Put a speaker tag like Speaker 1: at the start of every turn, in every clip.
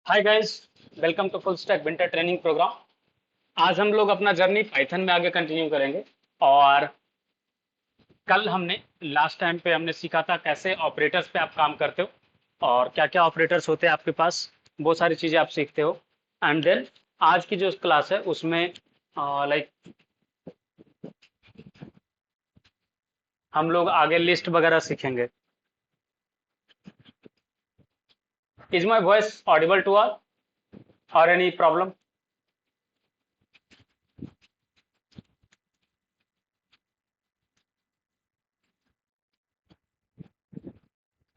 Speaker 1: Hi guys, welcome to full stack winter training programme. आज हम लोग अपना जर्नी पाइथन में आगे कंटिन्यू करेंगे। और कल हमने लास्ट टाइम पे हमने सीखा था कैसे ऑपरेटर्स पे आप काम करते हो और क्या क्या ऑपरेटर्स होते हैं आपके पास, वो सारी चीज़ें आप सीखते हो। एंड देन आज की जो क्लास है उसमें लाइक हम लोग आगे लिस्ट वगैरह सीखेंगे। Is my voice audible to all और any problem?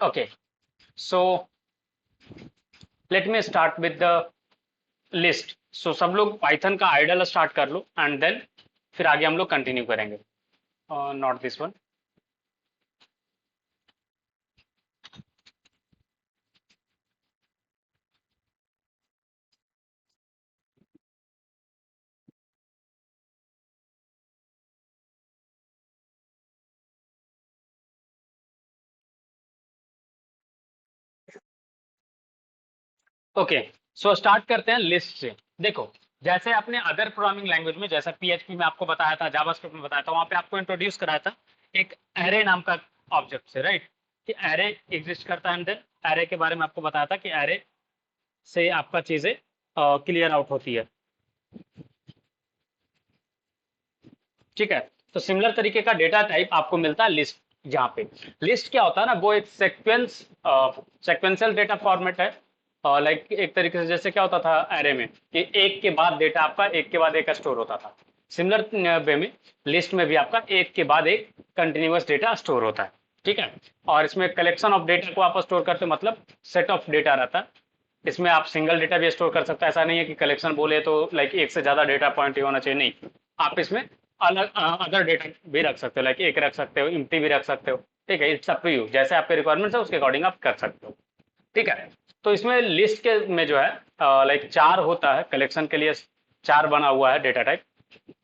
Speaker 1: Okay, so let me start with the list. सो सब लोग पाइथन का आइडल स्टार्ट कर लो एंड देन फिर आगे हम लोग कंटिन्यू करेंगे। Not this one. Okay, so start करते हैं लिस्ट से। देखो, जैसे आपने अदर प्रोग्रामिंग लैंग्वेज में, जैसा पीएचपी में आपको बताया था, जावास्क्रिप्ट में बताया था, वहां पे आपको इंट्रोड्यूस कराया था एक एरे नाम का ऑब्जेक्ट से, राइट? कि एरे एग्जिस्ट करता है एंड देन एरे के बारे में आपको बताया था कि एरे से आपका चीजें क्लियर आउट होती है। ठीक है, तो सिमिलर तरीके का डेटा टाइप आपको मिलता है लिस्ट। जहाँ पे लिस्ट क्या होता है ना, वो एक सेक्वेंशियल डेटा फॉर्मेट है। और लाइक एक तरीके से जैसे क्या होता था एरे में कि एक के बाद डेटा आपका एक के बाद एक स्टोर होता था, सिमिलर वे में लिस्ट में भी आपका एक के बाद एक कंटिन्यूअस डेटा स्टोर होता है। ठीक है, और इसमें कलेक्शन ऑफ डेटा को आप स्टोर करते हो, मतलब सेट ऑफ डेटा रहता है। इसमें आप सिंगल डेटा भी स्टोर कर सकते हैं, ऐसा नहीं है कि कलेक्शन बोले तो लाइक एक से ज्यादा डेटा पॉइंट ही होना चाहिए, नहीं। आप इसमें अलग अदर डेटा भी रख सकते हो, लाइक एक रख सकते हो, इम्प्टी भी रख सकते हो। ठीक है, इट्स अप टू यू, जैसे आपके रिक्वायरमेंट्स है उसके अकॉर्डिंग आप कर सकते हो। ठीक है, तो इसमें लिस्ट के में जो है लाइक चार होता है कलेक्शन के लिए। चार बना हुआ है डेटा टाइप।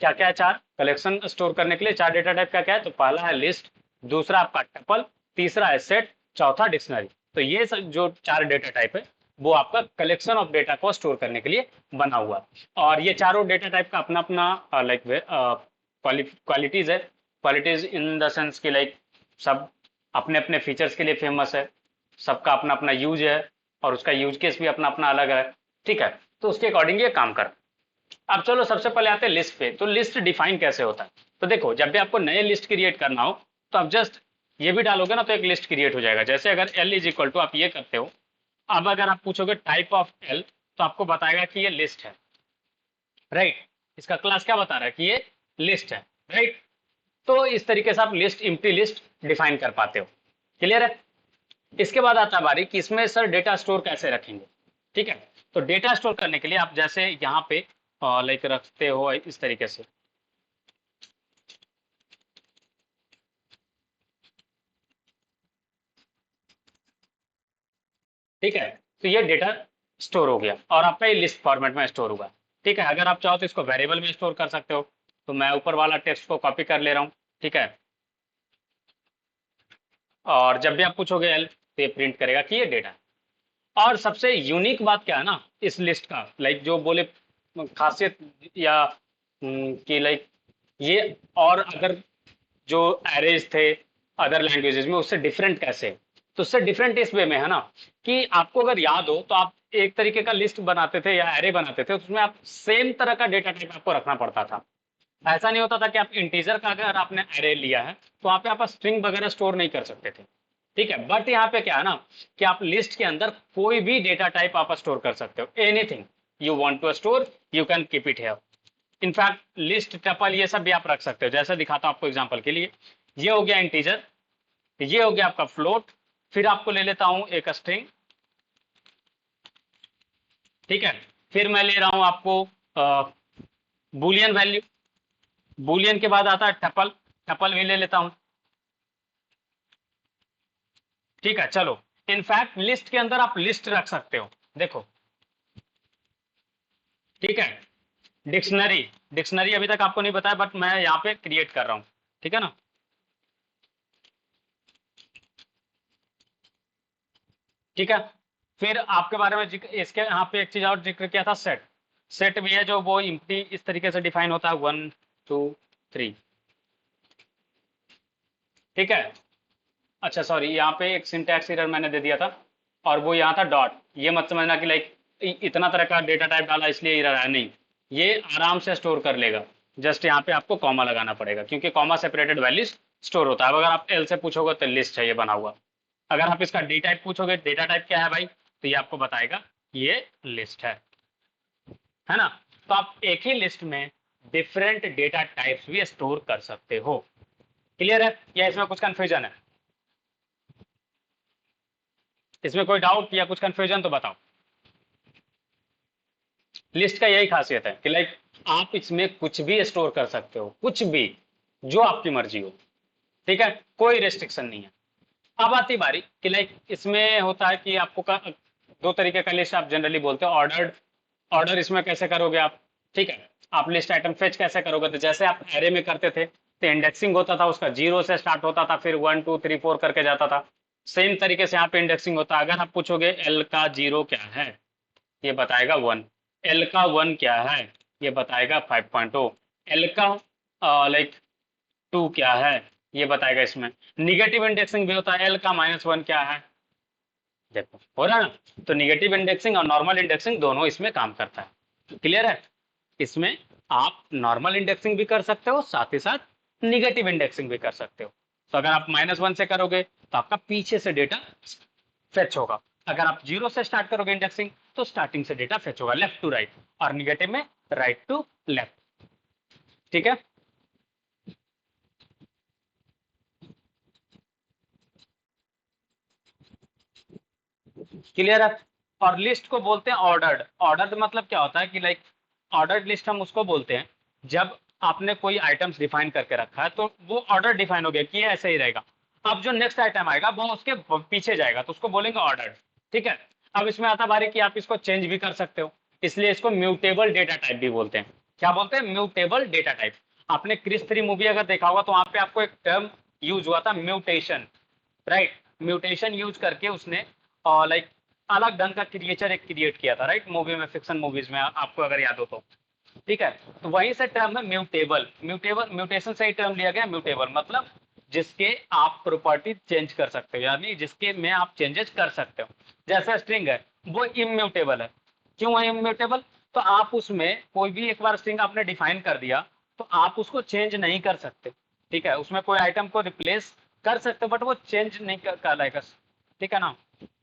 Speaker 1: क्या क्या है? चार कलेक्शन स्टोर करने के लिए चार डेटा टाइप क्या क्या है? तो पहला है लिस्ट, दूसरा आपका टपल, तीसरा है सेट, चौथा डिक्शनरी। तो ये सब जो चार डेटा टाइप है वो आपका कलेक्शन ऑफ डेटा को स्टोर करने के लिए बना हुआ है। और ये चारों डेटा टाइप का अपना अपना लाइक क्वालिटीज है। क्वालिटीज इन द सेंस की लाइक सब अपने अपने फीचर्स के लिए फेमस है, सबका अपना अपना यूज है और उसका यूज केस भी अपना अपना अलग है। ठीक है, तो उसके अकॉर्डिंग ये काम कर। अब चलो सबसे पहले आते हैं लिस्ट पे। तो लिस्ट डिफाइन कैसे होता है? तो देखो, जब भी आपको नए लिस्ट क्रिएट करना हो तो आप जस्ट ये भी डालोगे ना तो एक लिस्ट क्रिएट हो जाएगा। जैसे अगर एल इज इक्वल टू आप ये करते हो, अब अगर आप पूछोगे टाइप ऑफ एल तो आपको बताएगा कि ये लिस्ट है, राइट? इसका क्लास क्या बता रहा है कि ये लिस्ट है, राइट? तो इस तरीके से आप लिस्ट, एम्प्टी लिस्ट डिफाइन कर पाते हो। क्लियर है? इसके बाद आता है बारी कि इसमें सर डेटा स्टोर कैसे रखेंगे। ठीक है, तो डेटा स्टोर करने के लिए आप जैसे यहाँ पे लाइक रखते हो इस तरीके से। ठीक है, तो ये डेटा स्टोर हो गया और आपका ये लिस्ट फॉर्मेट में स्टोर हुआ। ठीक है, अगर आप चाहो तो इसको वेरिएबल में स्टोर कर सकते हो। तो मैं ऊपर वाला टेक्स्ट को कॉपी कर ले रहा हूँ। ठीक है, और जब भी आप पूछोगे एल तो ये प्रिंट करेगा कि ये डेटा है। और सबसे यूनिक बात क्या है ना इस लिस्ट का, लाइक जो बोले खासियत या कि लाइक ये और अगर जो एरेज थे अदर लैंग्वेजेस में उससे डिफरेंट कैसे है? तो उससे डिफरेंट इस वे में है ना कि आपको अगर याद हो तो आप एक तरीके का लिस्ट बनाते थे या एरे बनाते थे, उसमें आप सेम तरह का डेटा टाइप आपको रखना पड़ता था। ऐसा नहीं होता था कि आप इंटीजर का अगर आपने एरे लिया है तो वहां पे आप स्ट्रिंग वगैरह स्टोर नहीं कर सकते थे। ठीक है, बट यहाँ पे क्या है ना कि आप लिस्ट के अंदर कोई भी डेटा टाइप आप स्टोर कर सकते हो। Anything you want to store you can keep it here. In fact list, tuple, ये सब भी आप रख सकते हो। जैसे दिखाता हूं आपको एग्जांपल के लिए। ये हो गया इंटीजर, ये हो गया आपका फ्लोट, फिर आपको ले लेता हूं एक स्ट्रिंग। ठीक है, फिर मैं ले रहा हूं आपको बुलियन वैल्यू। बुलियन के बाद आता है टपल, टपल भी ले लेता हूं। ठीक है, चलो। इनफैक्ट लिस्ट के अंदर आप लिस्ट रख सकते हो, देखो। ठीक है, डिक्शनरी, डिक्शनरी अभी तक आपको नहीं बताया बट मैं यहाँ पे क्रिएट कर रहा हूँ। ठीक है ना? ठीक है, फिर आपके बारे में इसके यहाँ पे एक चीज और जिक्र किया था, सेट। सेट भी है जो वो इम्प्टी इस तरीके से डिफाइन होता है, 1 2 3। ठीक है। अच्छा सॉरी, यहाँ पे एक सिंटैक्स एरर मैंने दे दिया था, और वो यहाँ था डॉट। ये मत समझना कि लाइक इतना तरह का डेटा टाइप डाला इसलिए एरर आया, नहीं। ये आराम से स्टोर कर लेगा। जस्ट यहाँ पे आपको कॉमा लगाना पड़ेगा, क्योंकि कॉमा सेपरेटेड वैल्यूज स्टोर होता है। अब अगर आप एल से पूछोगे तो लिस्ट है ये बना हुआ। अगर आप इसका डी टाइप पूछोगे, डेटा टाइप क्या है भाई, तो ये आपको बताएगा ये लिस्ट है ना। तो आप एक ही लिस्ट में डिफरेंट डेटा टाइप्स भी स्टोर कर सकते हो। क्लियर है, या इसमें कुछ कंफ्यूजन है? इसमें कोई डाउट या कुछ कंफ्यूजन तो बताओ। लिस्ट का यही खासियत है कि लाइक आप इसमें कुछ भी स्टोर कर सकते हो, कुछ भी, जो आपकी मर्जी हो। ठीक है, कोई रेस्ट्रिक्शन नहीं है। अब आती बारी कि लाइक इसमें होता है कि आपको दो तरीके का लिस्ट आप जनरली बोलते हो, ऑर्डर्ड। ऑर्डर इसमें कैसे करोगे आप? ठीक है, आप लिस्ट आइटम फेच कैसे करोगे? तो जैसे आप एरे में करते थे, तो इंडेक्सिंग होता था उसका, 0 से स्टार्ट होता था, फिर 1 2 3 4 करके जाता था। सेम तरीके से यहाँ पे इंडेक्सिंग होता है। अगर आप पूछोगे एल का 0 क्या है, ये बताएगा 1। एल का 1 क्या है, ये बताएगा 5.0। एल का लाइक 2 क्या है, ये बताएगा इसमें। निगेटिव इंडेक्सिंग भी होता है, एल का -1 क्या है। देखो हो रहा है ना, तो निगेटिव इंडेक्सिंग और नॉर्मल इंडेक्सिंग दोनों इसमें काम करता है। क्लियर है? इसमें आप नॉर्मल इंडेक्सिंग भी कर सकते हो, साथ ही साथ निगेटिव इंडेक्सिंग भी कर सकते हो। तो अगर आप -1 से करोगे तो आपका पीछे से डेटा फेच होगा। अगर आप 0 से स्टार्ट करोगे इंडेक्सिंग, तो स्टार्टिंग से डेटा फेच होगा, लेफ्ट टू राइट, और निगेटिव में राइट टू लेफ्ट। ठीक है। क्लियर है? और लिस्ट को बोलते हैं ऑर्डर्ड। ऑर्डर्ड मतलब क्या होता है कि लाइक ऑर्डर्ड लिस्ट हम उसको बोलते हैं जब आपने कोई आइटम्स डिफाइन करके रखा है, तो वो ऑर्डर डिफाइन हो गया कि ये ऐसे ही रहेगा। अब जो नेक्स्ट आइटम आएगा वो उसके पीछे जाएगा, तो उसको बोलेंगे ऑर्डर्ड। ठीक है। अब इसमें आता बारी कि आप इसको चेंज भी कर सकते हो, इसलिए इसको म्यूटेबल डेटा टाइप भी बोलते हैं। क्या बोलते हैं? Mutable data type. आपने क्रिस 3 मूवी अगर देखा होगा, तो वहां पे आपको एक टर्म यूज हुआ था, म्यूटेशन। राइट, म्यूटेशन यूज करके उसने लाइक अलग ढंग का क्रिएचर एक क्रिएट किया था, राइट, मूवी में, फिक्शन मूवीज में, आपको अगर याद हो तो। ठीक है। तो वहीं से टर्म है म्यूटेबल। म्यूटेबल, म्यूटेशन से ही टर्म लिया गया म्यूटेबल, मतलब जिसके आप प्रॉपर्टी चेंज कर सकते हो, यानी जिसके में आप चेंजेस कर सकते हो। जैसे स्ट्रिंग है, वो इम्यूटेबल है। क्यों है इम्यूटेबल? तो आप उसमें कोई भी एक बार स्ट्रिंग आपने डिफाइन कर दिया, तो आप उसको चेंज नहीं कर सकते। ठीक है, उसमें कोई आइटम को रिप्लेस कर सकते हो, बट वो चेंज नहीं कर लाएगा। ठीक है ना?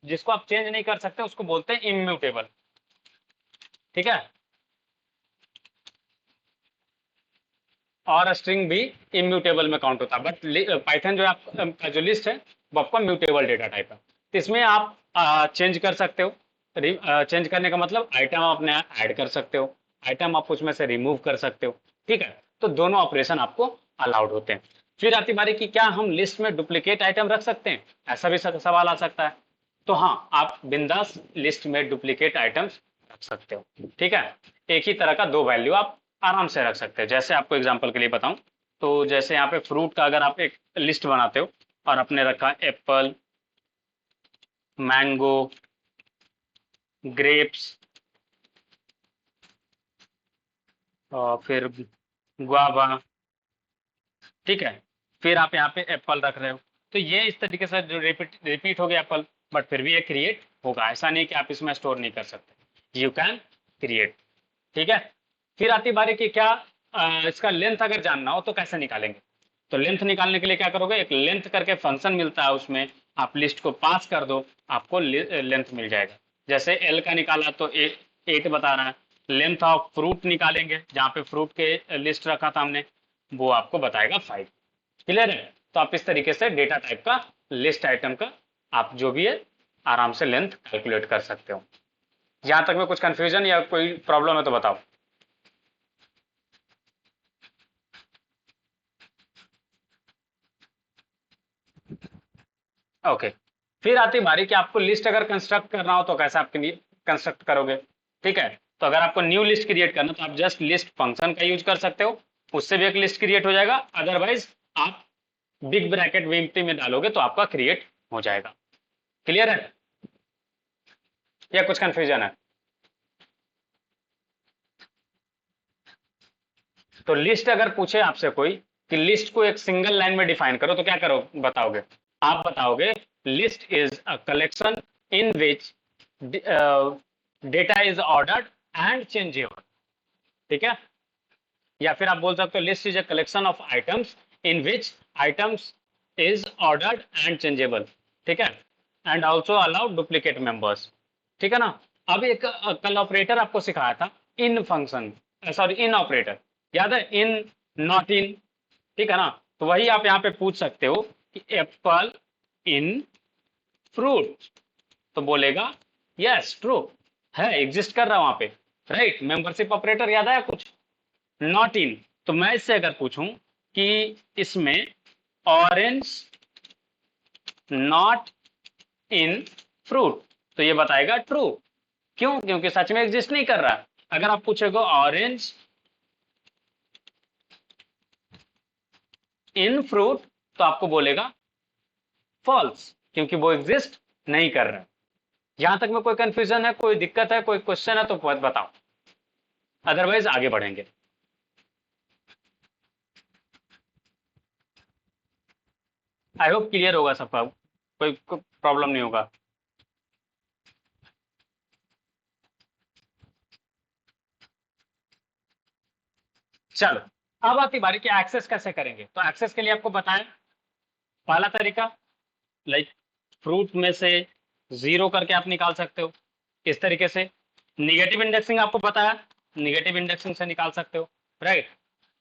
Speaker 1: जिसको आप चेंज नहीं कर सकते उसको बोलते हैं इम्यूटेबल। ठीक है। और स्ट्रिंग भी इम्यूटेबल में काउंट होता है, बट पाइथन जो आपका जो लिस्ट है, वो आपका म्यूटेबल डेटा टाइप है। तो इसमें आप चेंज कर सकते हो। चेंज करने का मतलब आइटम आप अपने ऐड कर सकते हो, आइटम आप उसमें से रिमूव कर सकते हो। ठीक है, तो दोनों ऑपरेशन आपको अलाउड होते हैं। फिर आती बारी कि क्या हम लिस्ट में डुप्लीकेट आइटम रख सकते हैं? ऐसा भी सवाल आ सकता है। तो हाँ, आप बिंदास लिस्ट में डुप्लीकेट आइटम्स रख सकते हो। ठीक है, एक ही तरह का दो वैल्यू आप आराम से रख सकते हैं। जैसे आपको एग्जांपल के लिए बताऊं, तो जैसे यहाँ पे फ्रूट का अगर आप एक लिस्ट बनाते हो, और आपने रखा एप्पल, मैंगो, ग्रेप्स, और फिर गुआवा। ठीक है, फिर आप यहाँ पे एप्पल रख रहे हो, तो ये इस तरीके से जो रिपीट रिपीट हो गया एप्पल, बट फिर भी ये क्रिएट होगा। ऐसा नहीं कि आप इसमें स्टोर नहीं कर सकते, यू कैन क्रिएट। ठीक है। फिर आती बारी कि क्या इसका लेंथ अगर जानना हो तो कैसे निकालेंगे? तो लेंथ निकालने के लिए क्या करोगे, एक लेंथ करके फंक्शन मिलता है, उसमें आप लिस्ट को पास कर दो, आपको लेंथ मिल जाएगा। जैसे एल का निकाला तो 8 बता रहा है। लेंथ ऑफ फ्रूट निकालेंगे, जहाँ पे फ्रूट के लिस्ट रखा था हमने, वो आपको बताएगा 5। क्लियर है? तो आप इस तरीके से डेटा टाइप का, लिस्ट आइटम का, आप जो भी है आराम से लेंथ कैलकुलेट कर सकते हो। यहाँ तक में कुछ कंफ्यूजन या कोई प्रॉब्लम है तो बताओ। ओके। फिर आती बारी कि आपको लिस्ट अगर कंस्ट्रक्ट करना हो तो कैसे आप कंस्ट्रक्ट करोगे? ठीक है, तो अगर आपको न्यू लिस्ट क्रिएट करना, तो आप जस्ट लिस्ट फंक्शन का यूज कर सकते हो, उससे भी एक लिस्ट क्रिएट हो जाएगा। अदरवाइज आप बिग ब्रैकेट विम्पटी में डालोगे तो आपका क्रिएट हो जाएगा। क्लियर है? या कुछ कंफ्यूजन है? तो लिस्ट अगर पूछे आपसे कोई कि लिस्ट को एक सिंगल लाइन में डिफाइन करो तो क्या करो बताओगे? आप बताओगे list is a collection in which data is ordered and changeable, ठीक है? या फिर आप बोल सकते हो list is a collection of items in which items is ordered and changeable, ठीक है? And also allow duplicate members, ठीक है ना? अब एक कल ऑपरेटर आपको सिखाया था, इन फंक्शन, सॉरी इन ऑपरेटर, याद है? इन, नॉट इन, ठीक है ना? तो वही आप यहाँ पे पूछ सकते हो कि एप्पल इन फ्रूट, तो बोलेगा यस ट्रू, है, एग्जिस्ट कर रहा है वहां पे, राइट? मेंबरशिप ऑपरेटर याद आया कुछ? नॉट इन, तो मैं इससे अगर पूछूं कि इसमें ऑरेंज नॉट इन फ्रूट, तो ये बताएगा ट्रू, क्यों? क्योंकि सच में एग्जिस्ट नहीं कर रहा। अगर आप पूछोगे ऑरेंज इन फ्रूट, तो आपको बोलेगा फॉल्स, क्योंकि वो एग्जिस्ट नहीं कर रहा है। यहां तक में कोई कंफ्यूजन है, कोई दिक्कत है, कोई क्वेश्चन है तो बताओ, अदरवाइज आगे बढ़ेंगे। आई होप क्लियर होगा सबका, कोई प्रॉब्लम नहीं होगा। चलो, अब आती बारी कि एक्सेस कैसे करेंगे। तो एक्सेस के लिए आपको बताएं, पहला तरीका, लाइक फ्रूट में से जीरो करके आप निकाल सकते हो इस तरीके से। निगेटिव इंडेक्सिंग आपको पता है, निगेटिव इंडेक्सिंग से निकाल सकते हो, राइट?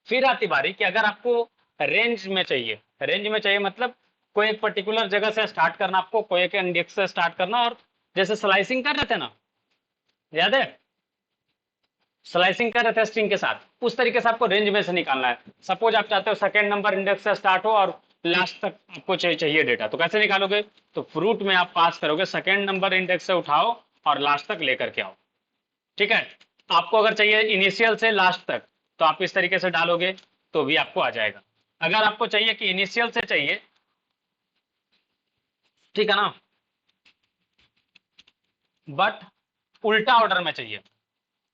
Speaker 1: फिर आती बारी कि अगर आपको रेंज में चाहिए, रेंज में चाहिए मतलब कोई एक पर्टिकुलर जगह से स्टार्ट करना, आपको कोई एक इंडेक्स से स्टार्ट करना, और जैसे स्लाइसिंग कर रहे थे ना, याद है? स्लाइसिंग कर रहे थे स्ट्रिंग के साथ, उस तरीके से आपको रेंज में से निकालना है। सपोज आप चाहते हो सेकंड नंबर इंडेक्स से स्टार्ट हो और लास्ट तक आपको चाहिए डेटा, तो कैसे निकालोगे? तो फ्रूट में आप पास करोगे सेकंड नंबर इंडेक्स से उठाओ और लास्ट तक लेकर के आओ, ठीक है? आपको अगर चाहिए इनिशियल से लास्ट तक, तो आप इस तरीके से डालोगे तो भी आपको आ जाएगा। अगर आपको चाहिए कि इनिशियल से चाहिए, ठीक है ना, बट उल्टा ऑर्डर में चाहिए,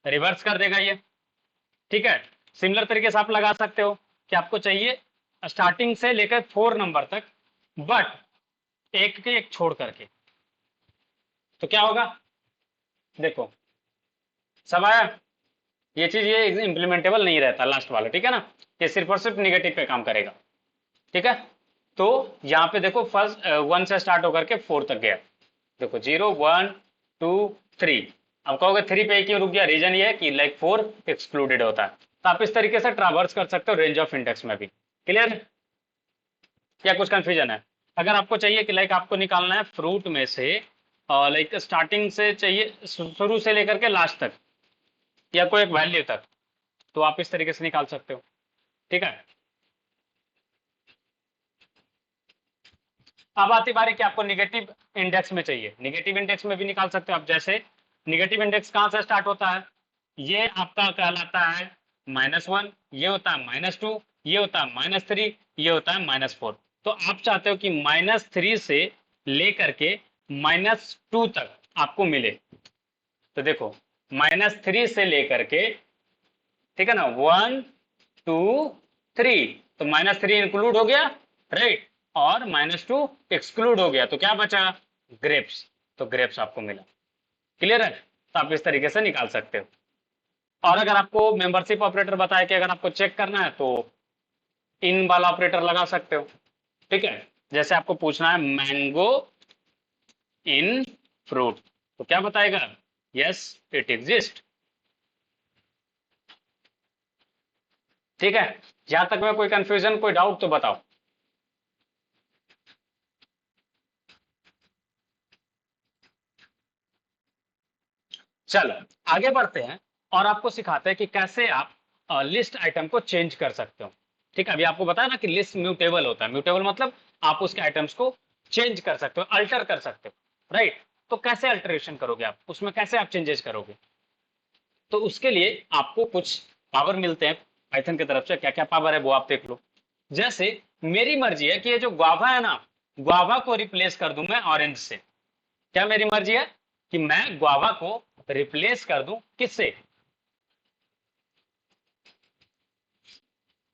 Speaker 1: रिवर्स कर देगा ये, ठीक है? सिमिलर तरीके से आप लगा सकते हो कि आपको चाहिए स्टार्टिंग से लेकर 4 नंबर तक, बट एक के एक छोड़ करके, तो क्या होगा? देखो, सब आया? ये चीज ये इंप्लीमेंटेबल नहीं रहता लास्ट वाला, ठीक है ना? ये सिर्फ और सिर्फ निगेटिव पे काम करेगा, ठीक है? तो यहाँ पे देखो फर्स्ट 1 से स्टार्ट होकर के 4 तक गया, देखो 0 1 2 3। अब कहोगे 3 पे क्यों रुक गया? रीजन ये है कि लाइक 4 एक्सक्लूडेड होता है। तो आप इस तरीके से ट्रावर्स कर सकते हो रेंज ऑफ इंडेक्स में भी। क्लियर है? क्या कुछ कंफ्यूजन है? अगर आपको चाहिए कि लाइक आपको निकालना है फ्रूट में से लाइक स्टार्टिंग से चाहिए, शुरू से लेकर के लास्ट तक, या कोई एक वैल्यू तक, तो आप इस तरीके से निकाल सकते हो, ठीक है? अब आती बारी कि आपको निगेटिव इंडेक्स में चाहिए, निगेटिव इंडेक्स में भी निकाल सकते हो आप। जैसे निगेटिव इंडेक्स कहां से स्टार्ट होता है? ये आपका कहलाता है -1, ये होता है -2, ये होता है -3, ये होता है -4। तो आप चाहते हो कि -3 से लेकर के -2 तक आपको मिले, तो देखो -3 से लेकर के, ठीक है ना, 1 2 3, तो -3 इंक्लूड हो गया, राइट? और -2 एक्सक्लूड हो गया, तो क्या बचा? ग्रेप्स, तो ग्रेप्स आपको मिला। क्लियर है? तो आप इस तरीके से निकाल सकते हो। और अगर आपको मेंबरशिप ऑपरेटर बताया कि अगर आपको चेक करना है तो इन वाला ऑपरेटर लगा सकते हो, ठीक है? जैसे आपको पूछना है मैंगो इन फ्रूट, तो क्या बताएगा? यस इट एग्जिस्ट, ठीक है? जहां तक में कोई कंफ्यूजन, कोई डाउट तो बताओ। चलो आगे बढ़ते हैं और आपको सिखाते हैं कि कैसे आप लिस्ट आइटम को चेंज कर सकते हो, ठीक है? अभी आपको बताया ना कि लिस्ट म्यूटेबल होता है, म्यूटेबल मतलब आप उसके आइटम्स को चेंज कर सकते हो, अल्टर कर सकते हो, राइट? तो कैसे अल्टरेशन करोगे आप उसमें, कैसे आप चेंजेस करोगे? तो उसके लिए आपको कुछ पावर मिलते हैं पाइथन की तरफ से। क्या क्या पावर है वो आप देख लो। जैसे मेरी मर्जी है कि ये जो ग्वावा है ना, ग्वावा को रिप्लेस कर दूं मैं ऑरेंज से, क्या मेरी मर्जी है? कि मैं गुआवा को रिप्लेस कर दूं किससे,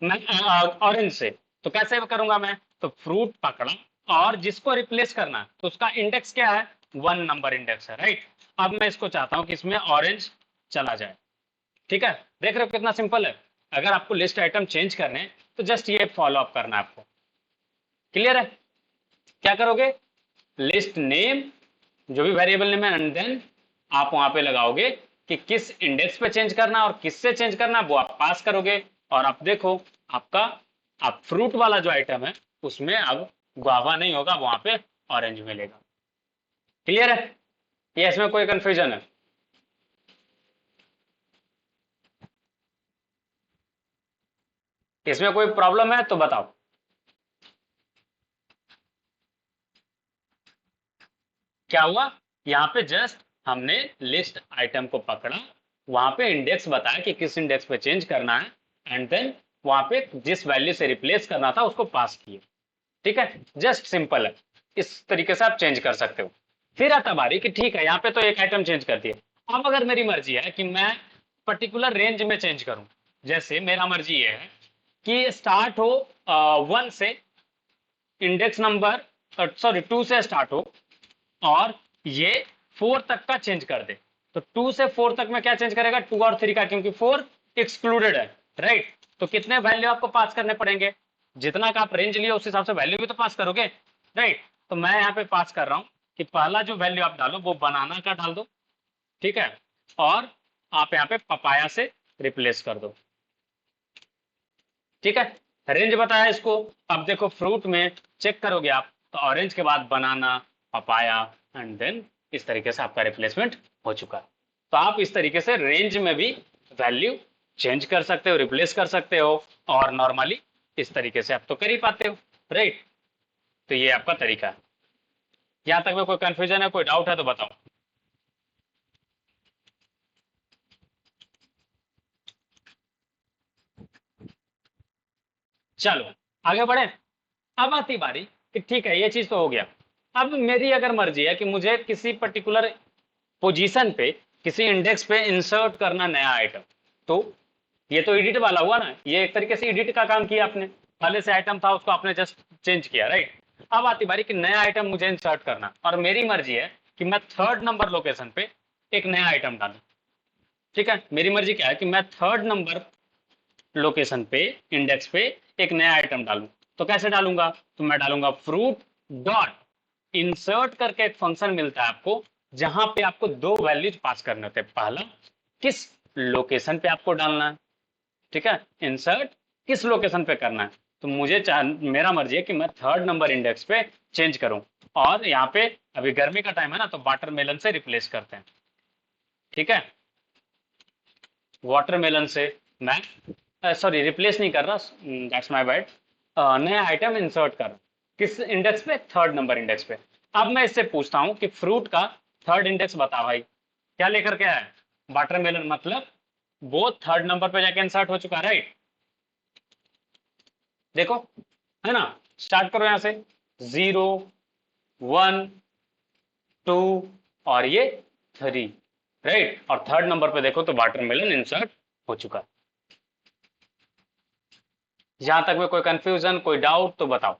Speaker 1: मैं ऑरेंज से। तो कैसे करूंगा मैं, तो फ्रूट पकड़ा और जिसको रिप्लेस करना है तो उसका इंडेक्स क्या है, 1 नंबर इंडेक्स है, राइट। अब मैं इसको चाहता हूं कि इसमें ऑरेंज चला जाए। ठीक है, देख रहे हो कितना सिंपल है। अगर आपको लिस्ट आइटम चेंज करने हैं तो जस्ट ये फॉलो अप करना है आपको। क्लियर है, क्या करोगे, लिस्ट नेम, जो भी वेरिएबल नेम है, एंड देन आप वहां पे लगाओगे कि किस इंडेक्स पे चेंज करना है और किससे चेंज करना है, वो आप पास करोगे। और अब देखो आपका, आप फ्रूट वाला जो आइटम है उसमें अब गुआवा नहीं होगा, वहां पे ऑरेंज मिलेगा। क्लियर है, ये इसमें कोई कंफ्यूजन है? इसमें कोई प्रॉब्लम है तो बताओ। क्या हुआ, यहाँ पे जस्ट हमने लिस्ट आइटम को पकड़ा, वहां पे इंडेक्स बताया कि किस इंडेक्स पे चेंज करना है, एंड देन वहां पे जिस वैल्यू से रिप्लेस करना था उसको पास किए। ठीक है, जस्ट सिंपल है, इस तरीके से आप चेंज कर सकते हो। फिर आता बारी कि ठीक है, यहाँ पे तो एक आइटम चेंज कर दिए। अब अगर मेरी मर्जी है कि मैं पर्टिकुलर रेंज में चेंज करूं, जैसे मेरा मर्जी ये है कि स्टार्ट हो 1 से, इंडेक्स नंबर सॉरी 2 से स्टार्ट हो, और ये 4 तक का चेंज कर दे। तो 2 से 4 तक में क्या चेंज करेगा, 2 और 3 का, क्योंकि 4 एक्सक्लूडेड है, राइट। तो कितने वैल्यू आपको पास करने पड़ेंगे, जितना का आप रेंज लिया उस हिसाब से वैल्यू भी तो पास करोगे, राइट। तो मैं यहाँ पे पास कर रहा हूँ कि पहला जो वैल्यू आप डालो वो बनाना का डाल दो, ठीक है, और आप यहाँ पे पपाया से रिप्लेस कर दो। ठीक है, रेंज बताया इसको। अब देखो फ्रूट में चेक करोगे आप तो ऑरेंज के बाद बनाना, पपाया, एंड देन इस तरीके से आपका रिप्लेसमेंट हो चुका है। तो आप इस तरीके से रेंज में भी वैल्यू चेंज कर सकते हो, रिप्लेस कर सकते हो, और नॉर्मली इस तरीके से आप तो कर ही पाते हो, राइट। तो ये आपका तरीका है। यहाँ तक में कोई कंफ्यूजन है, कोई डाउट है तो बताओ। चलो आगे बढ़े। अब आती बारी कि ठीक है, ये चीज तो हो गया। अब मेरी अगर मर्जी है कि मुझे किसी पर्टिकुलर पोजीशन पे, किसी इंडेक्स पे इंसर्ट करना नया आइटम, तो ये तो एडिट वाला हुआ ना, ये एक तरीके से एडिट का काम किया आपने। पहले से आइटम था उसको आपने जस्ट चेंज किया, राइट। अब आती बारी कि नया आइटम मुझे इंसर्ट करना, और मेरी मर्जी है कि मैं 3rd नंबर लोकेशन पे एक नया आइटम डालूं। ठीक है, मेरी मर्जी क्या है कि मैं 3rd नंबर लोकेशन पे, इंडेक्स पे एक नया आइटम डालूं। तो कैसे डालूंगा, तो मैं डालूंगा फ्रूट डॉट इंसर्ट करके एक फंक्शन मिलता है आपको, जहां पे आपको दो वैल्यूज पास करने होते हैं। पहला, किस लोकेशन पे आपको डालना है, ठीक है, इंसर्ट किस लोकेशन पे करना है। तो मेरा मर्जी है कि मैं 3rd नंबर इंडेक्स पे चेंज करूं। और यहाँ पे अभी गर्मी का टाइम है ना, तो वाटरमेलन से रिप्लेस करते हैं। ठीक है, वाटरमेलन से मैं सॉरी रिप्लेस नहीं कर रहा, दैट्स माय बैड, नया आइटम इंसर्ट कर रहा हूं। किस इंडेक्स पे, 3rd नंबर इंडेक्स पे। अब मैं इससे पूछता हूं कि फ्रूट का 3rd इंडेक्स बता भाई, क्या लेकर के आया है, वाटरमेलन, मतलब वो 3rd नंबर पे जाके इंसर्ट हो चुका है, राइट। देखो, है ना, स्टार्ट करो यहां से, 0, 1, 2 और ये 3, राइट। और 3rd नंबर पे देखो तो वाटरमेलन इंसर्ट हो चुका है। जहां तक में कोई कंफ्यूजन, कोई डाउट तो बताओ।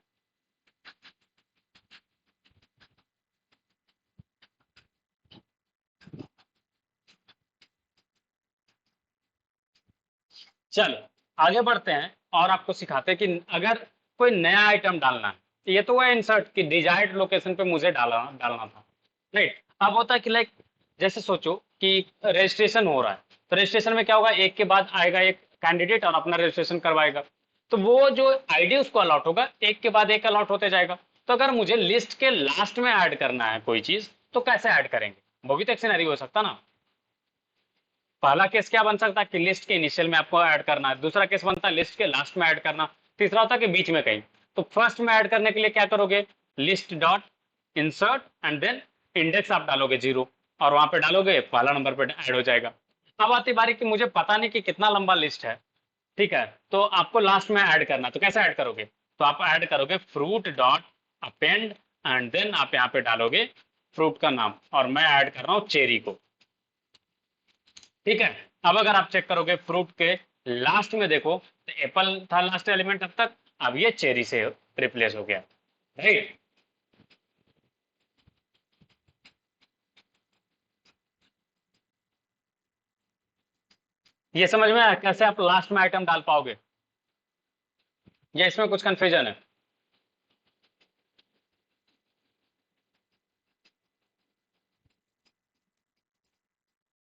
Speaker 1: चलो आगे बढ़ते हैं, और आपको सिखाते हैं कि अगर कोई नया आइटम डालना है, ये तो हुआ इंसर्ट की डिजायर्ड लोकेशन पे मुझे डालना डालना था, राइट। अब होता है कि लाइक, जैसे सोचो कि रजिस्ट्रेशन हो रहा है, तो रजिस्ट्रेशन में क्या होगा, एक के बाद आएगा एक कैंडिडेट और अपना रजिस्ट्रेशन करवाएगा। तो वो जो आईडी उसको अलॉट होगा, एक के बाद एक अलॉट होते जाएगा। तो अगर मुझे लिस्ट के लास्ट में ऐड करना है कोई चीज, तो कैसे ऐड करेंगे, वो भी तो एक सिनेरियो हो सकता ना। पहला केस क्या बन सकता है कि लिस्ट के इनिशियल में आपको ऐड करना है, दूसरा केस बनता है लिस्ट के लास्ट में ऐड करना, तीसरा होता है कि बीच में कहीं। तो फर्स्ट में ऐड करने के लिए क्या करोगे, list dot insert and then index आप डालोगे 0, और वहां पे डालोगे, पहला नंबर पे ऐड हो जाएगा। अब आती बारी कि मुझे पता नहीं कि कितना लंबा लिस्ट है, ठीक है, तो आपको लास्ट में ऐड करना, तो कैसे ऐड करोगे, तो आप ऐड करोगे fruit dot append, and then आप यहाँ पे डालोगे फ्रूट का नाम और मैं ऐड कर रहा हूँ चेरी को। ठीक है। अब अगर आप चेक करोगे फ्रूट के लास्ट में देखो तो एप्पल था लास्ट एलिमेंट अब तक, अब ये चेरी से रिप्लेस हो गया। राइट। ये समझ में आया कैसे आप लास्ट में आइटम डाल पाओगे, या इसमें कुछ कंफ्यूजन है?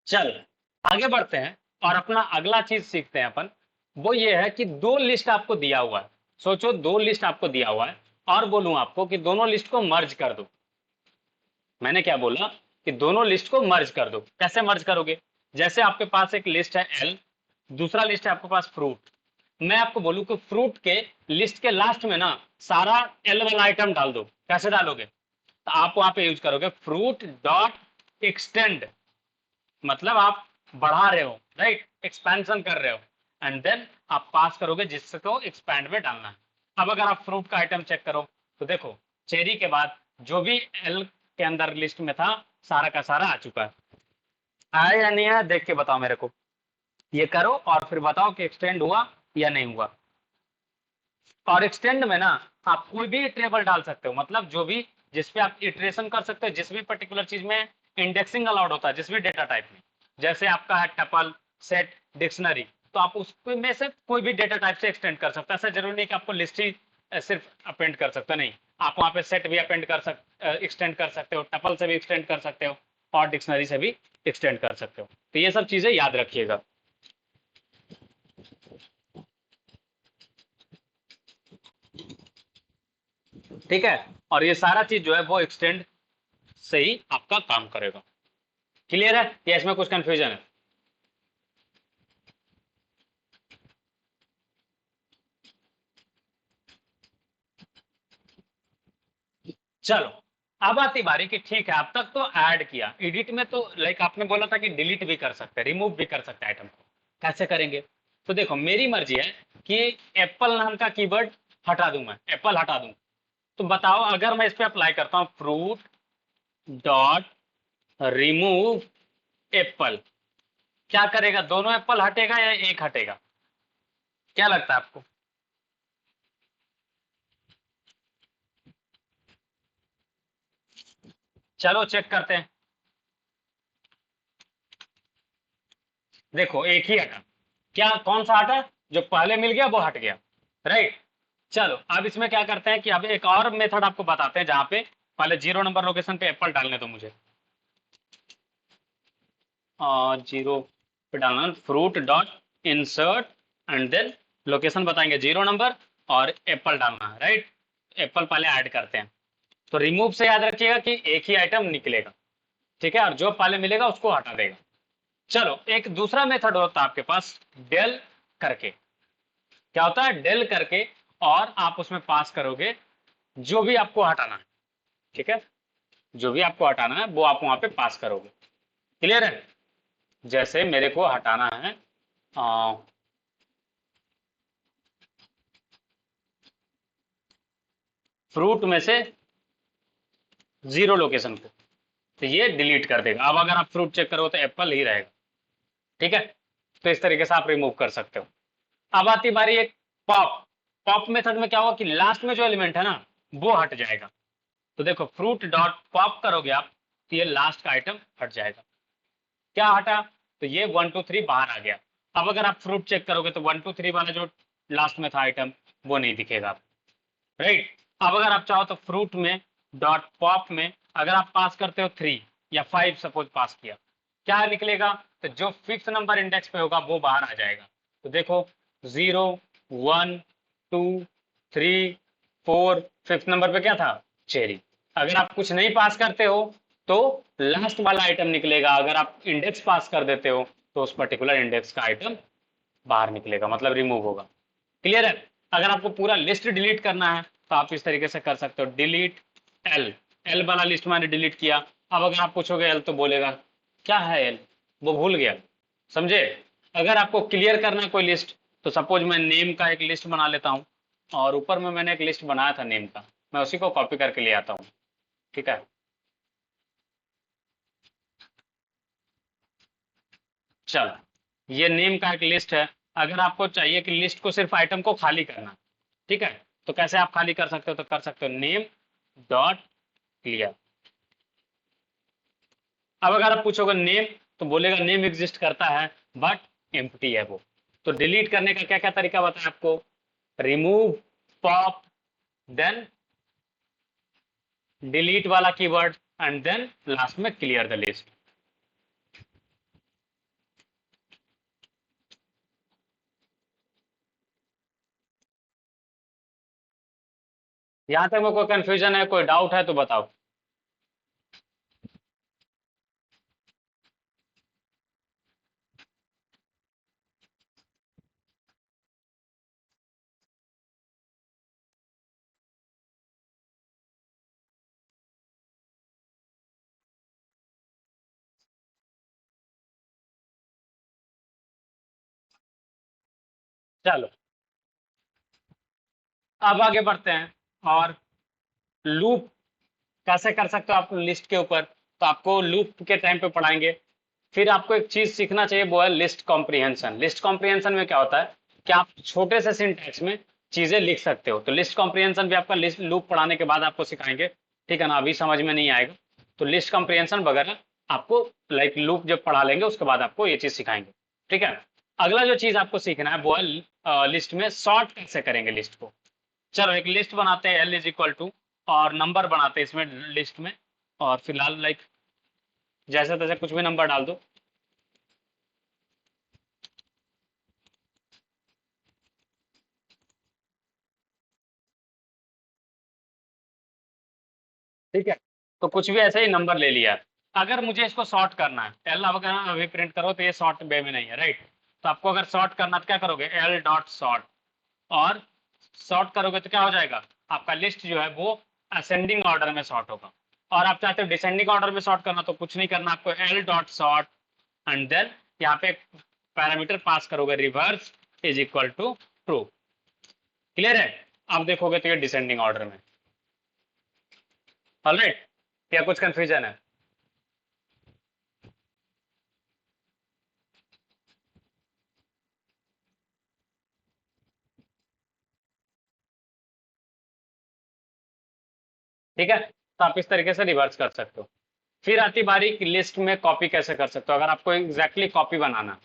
Speaker 1: चल आगे बढ़ते हैं और अपना अगला चीज सीखते हैं अपन। वो ये है कि दो लिस्ट आपको दिया हुआ है, सोचो दो लिस्ट आपको दिया हुआ है और बोलूं आपको कि दोनों लिस्ट को मर्ज कर दो। मैंने क्या बोला कि दोनों लिस्ट को मर्ज कर दो। कैसे मर्ज करोगे? जैसे आपके पास एक लिस्ट है एल, दूसरा लिस्ट है आपके पास फ्रूट। मैं आपको बोलूं कि फ्रूट के लिस्ट के लास्ट में ना सारा एल वाला आइटम डाल दो। कैसे डालोगे? तो आप वहां पे यूज करोगे फ्रूट डॉट एक्सटेंड, मतलब आप बढ़ा रहे हो, राइट, एक्सपेंशन कर रहे हो, एंड देन आप पास करोगे जिसको एक्सपैंड में डालना है। अब अगर आप फ्रूट का आइटम चेक करो तो देखो चेरी के बाद जो भी एल के अंदर लिस्ट में था सारा का सारा आ चुका है। आया या नहीं आया देख के बताओ मेरे को। ये करो और फिर बताओ कि एक्सटेंड हुआ या नहीं हुआ। और एक्सटेंड में ना आप कोई भी टेबल डाल सकते हो, मतलब जो भी जिसपे आप इटरेशन कर सकते हो, जिस भी पर्टिकुलर चीज में इंडेक्सिंग अलाउड होता है, जिस भी डेटा टाइप में। जैसे आपका है टपल, सेट, डिक्शनरी, तो आप उसमें में से कोई भी डेटा टाइप से एक्सटेंड कर सकते हो। ऐसा जरूरी नहीं कि आपको लिस्ट ही सिर्फ अपेंड कर सकते हो, नहीं, आप वहां पे सेट भी अपेंड कर सकते, एक्सटेंड कर सकते हो, टपल से भी एक्सटेंड कर सकते हो और डिक्शनरी से भी एक्सटेंड कर सकते हो। तो ये सब चीजें याद रखिएगा। ठीक है। और ये सारा चीज जो है वो एक्सटेंड से ही आपका काम करेगा। क्लियर है या इसमें कुछ कंफ्यूजन है? चलो अब आती बारी कि ठीक है अब तक तो ऐड किया, एडिट में तो लाइक आपने बोला था कि डिलीट भी कर सकते हैं, रिमूव भी कर सकते हैं आइटम को। कैसे करेंगे? तो देखो मेरी मर्जी है कि एप्पल नाम का कीवर्ड हटा दूं, मैं एप्पल हटा दूं। तो बताओ अगर मैं इस पे अप्लाई करता हूं फ्रूट डॉट रिमूव एप्पल, क्या करेगा? दोनों एप्पल हटेगा या एक हटेगा? क्या लगता है आपको? चलो चेक करते हैं। देखो एक ही हटा। क्या कौन सा हटा? जो पहले मिल गया वो हट गया। राइट। चलो अब इसमें क्या करते हैं कि अब एक और मेथड आपको बताते हैं जहां पे पहले 0 नंबर लोकेशन पे एप्पल डालने दो मुझे। जीरो पे डालना fruit dot insert and then location बताएंगे 0 नंबर और एप्पल डालना है, राइट। एप्पल पहले ऐड करते हैं। तो रिमूव से याद रखिएगा कि एक ही आइटम निकलेगा, ठीक है, और जो पहले मिलेगा उसको हटा देगा। चलो एक दूसरा मेथड होता है आपके पास, डेल करके। क्या होता है? डेल करके, और आप उसमें पास करोगे जो भी आपको हटाना है। ठीक है, जो भी आपको हटाना है वो आप वहां पे पास करोगे। क्लियर है? जैसे मेरे को हटाना है फ्रूट में से 0 लोकेशन को, तो ये डिलीट कर देगा। अब अगर आप फ्रूट चेक करो तो एप्पल ही रहेगा। ठीक है, तो इस तरीके से आप रिमूव कर सकते हो। अब आती बारी एक पॉप। पॉप मेथड में क्या होगा कि लास्ट में जो एलिमेंट है ना वो हट जाएगा। तो देखो फ्रूट डॉट पॉप करोगे आप तो ये लास्ट का आइटम हट जाएगा। क्या हटा? तो ये 1 2 3 बाहर आ गया। अब अगर आप फ्रूट चेक करोगे तो 1 2 3 वाला जो लास्ट में था आइटम वो नहीं दिखेगा, राइट। अब अगर आप चाहो तो फ्रूट में डॉट पॉप में अगर आप पास करते हो 3 या 5 सपोज पास किया, क्या निकलेगा? तो जो 5th नंबर इंडेक्स पे होगा वो बाहर आ जाएगा। तो देखो 0 1 2 3 4, 5th नंबर पे क्या था? चेरी। अगर आप कुछ नहीं पास करते हो तो लास्ट वाला आइटम निकलेगा, अगर आप इंडेक्स पास कर देते हो तो उस पर्टिकुलर इंडेक्स का आइटम बाहर निकलेगा, मतलब रिमूव होगा। क्लियर है? अगर आपको पूरा लिस्ट डिलीट करना है तो आप इस तरीके से कर सकते हो, डिलीट एल। एल वाला लिस्ट मैंने डिलीट किया। अब अगर आप पूछोगे एल तो बोलेगा क्या है एल, वो भूल गया। समझे? अगर आपको क्लियर करना है कोई लिस्ट तो सपोज मैं नेम का एक लिस्ट बना लेता हूँ, और ऊपर में मैंने एक लिस्ट बनाया था नेम का, मैं उसी को कॉपी करके ले आता हूँ। ठीक है, चलो, ये नेम का एक लिस्ट है। अगर आपको चाहिए कि लिस्ट को सिर्फ आइटम को खाली करना, ठीक है, तो कैसे आप खाली कर सकते हो? तो कर सकते हो नेम डॉट क्लियर। अब अगर आप पूछोगे नेम, तो बोलेगा नेम एग्जिस्ट करता है बट एम्प्टी है वो। तो डिलीट करने का क्या क्या तरीका बताया आपको? रिमूव, पॉप, देन डिलीट वाला कीवर्ड, एंड देन लास्ट में क्लियर द लिस्ट। यहां तक में कोई कंफ्यूजन है, कोई डाउट है तो बताओ। चलो, अब आगे बढ़ते हैं और लूप कैसे कर सकते हो आप लिस्ट के ऊपर, तो आपको लूप के टाइम पे पढ़ाएंगे। फिर आपको एक चीज सीखना चाहिए, वो है लिस्ट कॉम्प्रिहेंशन। लिस्ट कॉम्प्रिहेंशन में क्या होता है कि आप छोटे से सिंटैक्स में चीजें लिख सकते हो। तो लिस्ट कॉम्प्रिहेंशन भी आपका लिस्ट लूप पढ़ाने के बाद आपको सिखाएंगे, ठीक है ना? अभी समझ में नहीं आएगा, तो लिस्ट कॉम्प्रिहेंशन वगैरह आपको लाइक लूप जब पढ़ा लेंगे उसके बाद आपको ये चीज सिखाएंगे, ठीक है। अगला जो चीज आपको सीखना है वो है लिस्ट में सॉर्ट कैसे करेंगे लिस्ट को। चलो, एक लिस्ट बनाते हैं एल इज इक्वल टू, और नंबर बनाते हैं इसमें लिस्ट में, और फिलहाल लाइक जैसे तैसे कुछ भी नंबर डाल दो। ठीक है, तो कुछ भी ऐसे ही नंबर ले लिया। अगर मुझे इसको सॉर्ट करना है, एल अगर अभी प्रिंट करो तो ये सॉर्ट वे में नहीं है, राइट? तो आपको अगर सॉर्ट करना तो क्या करोगे? एल डॉट सॉर्ट, और सॉर्ट करोगे तो क्या हो जाएगा? आपका लिस्ट जो है वो असेंडिंग ऑर्डर में सॉर्ट होगा। और आप चाहते हो डिसेंडिंग ऑर्डर में सॉर्ट करना, तो कुछ नहीं करना आपको, L dot sort and then यहाँ पे पैरामीटर पास करोगे, reverse is equal to true. Clear है? आप देखोगे तो ये डिसेंडिंग ऑर्डर में। ऑलराइट, क्या कुछ कंफ्यूजन है? ठीक है, तो आप इस तरीके से रिवर्स कर सकते हो। फिर आती बारी कि लिस्ट में कॉपी कैसे कर सकते हो। अगर आपको एग्जैक्टली कॉपी बनाना,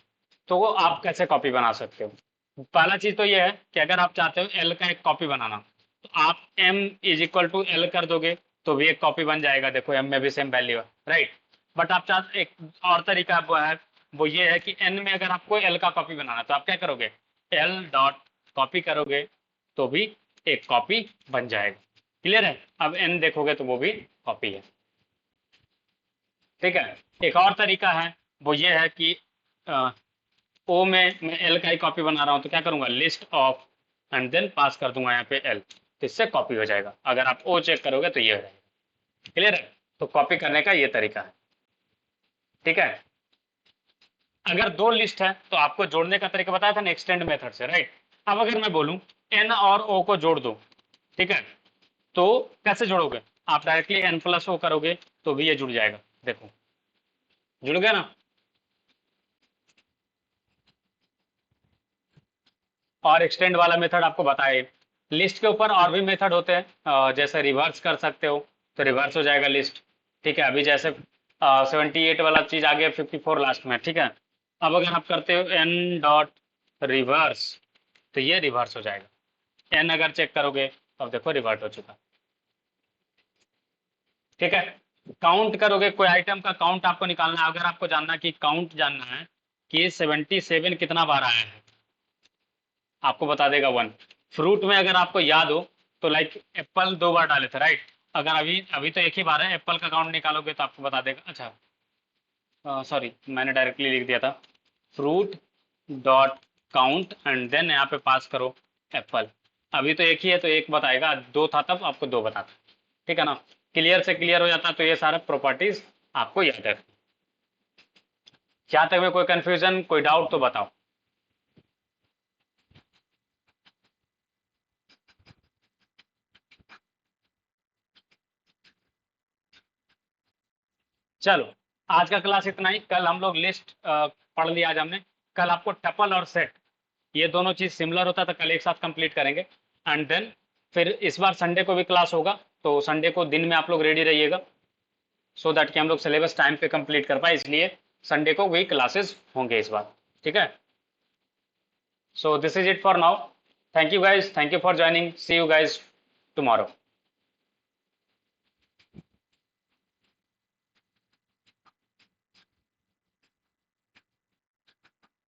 Speaker 1: तो वो आप कैसे कॉपी बना सकते हो? पहला चीज तो ये है कि अगर आप चाहते हो एल का एक कॉपी बनाना, तो आप M is equal to L कर दोगे, तो भी एक कॉपी बन जाएगा। देखो एम में भी सेम वैल्यू है, राइट? बट आप चाहते एक और तरीका वो है, वो ये है कि एन में अगर आपको एल का कॉपी बनाना, तो आप क्या करोगे? एल डॉट कॉपी करोगे, तो भी एक कॉपी बन जाएगा। क्लियर है? अब एन देखोगे तो वो भी कॉपी है। ठीक है, एक और तरीका है, वो ये है कि ओ में मैं एल का ही कॉपी बना रहा हूँ, तो क्या करूंगा? List of, and then pass कर दूंगा यहाँ पे एल, तो इससे कॉपी हो जाएगा। अगर आप ओ चेक करोगे तो ये हो जाएगा। क्लियर है? तो कॉपी करने का ये तरीका है, ठीक है। अगर दो लिस्ट है तो आपको जोड़ने का तरीका बताया था ना, एक्सटेंड मेथड से, राइट? अब अगर मैं बोलूं एन और ओ को जोड़ दो, ठीक है, तो कैसे जोड़ोगे? आप डायरेक्टली एन प्लस ओ करोगे, तो भी ये जुड़ जाएगा। देखो, जुड़ गया ना? और एक्सटेंड वाला मेथड आपको बताए। लिस्ट के ऊपर और भी मेथड होते हैं, जैसे रिवर्स कर सकते हो, तो रिवर्स हो जाएगा लिस्ट। ठीक है, अभी जैसे 78 वाला चीज आ गया 54 लास्ट में, ठीक है। अब अगर आप करते हो एन डॉट रिवर्स, तो ये रिवर्स हो जाएगा। एन अगर चेक करोगे, अब देखो रिवर्ट हो चुका। ठीक है, काउंट करोगे, कोई आइटम का काउंट आपको निकालना है। अगर आपको जानना कि काउंट जानना है कि 77 कितना बार आया है, आपको बता देगा 1। फ्रूट में अगर आपको याद हो, तो लाइक एप्पल 2 बार डाले थे, राइट? अगर अभी अभी तो एक ही बार है, एप्पल का काउंट निकालोगे तो आपको बता देगा। अच्छा, सॉरी, मैंने डायरेक्टली लिख दिया था। Fruit dot count and then यहाँ पे पास करो एप्पल। अभी तो एक ही है तो एक बताएगा, 2 था तब आपको 2 बताता। ठीक है ना? क्लियर से क्लियर हो जाता, तो ये सारा प्रॉपर्टीज आपको याद है। क्या तक में कोई कंफ्यूजन, कोई डाउट तो बताओ। चलो, आज का क्लास इतना ही। कल हम लोग लिस्ट पढ़ लिया आज हमने। कल आपको टपल और सेट, ये दोनों चीज सिमिलर होता है तो कल एक साथ कंप्लीट करेंगे। एंड देन फिर इस बार संडे को भी क्लास होगा, तो संडे को दिन में आप लोग रेडी रहिएगा, सो दैट कि हम लोग सिलेबस टाइम पे कंप्लीट कर पाए, इसलिए संडे को वही क्लासेस होंगे इस बार, ठीक है। So this is it for now. Thank you guys, thank you for joining, see you guys tomorrow.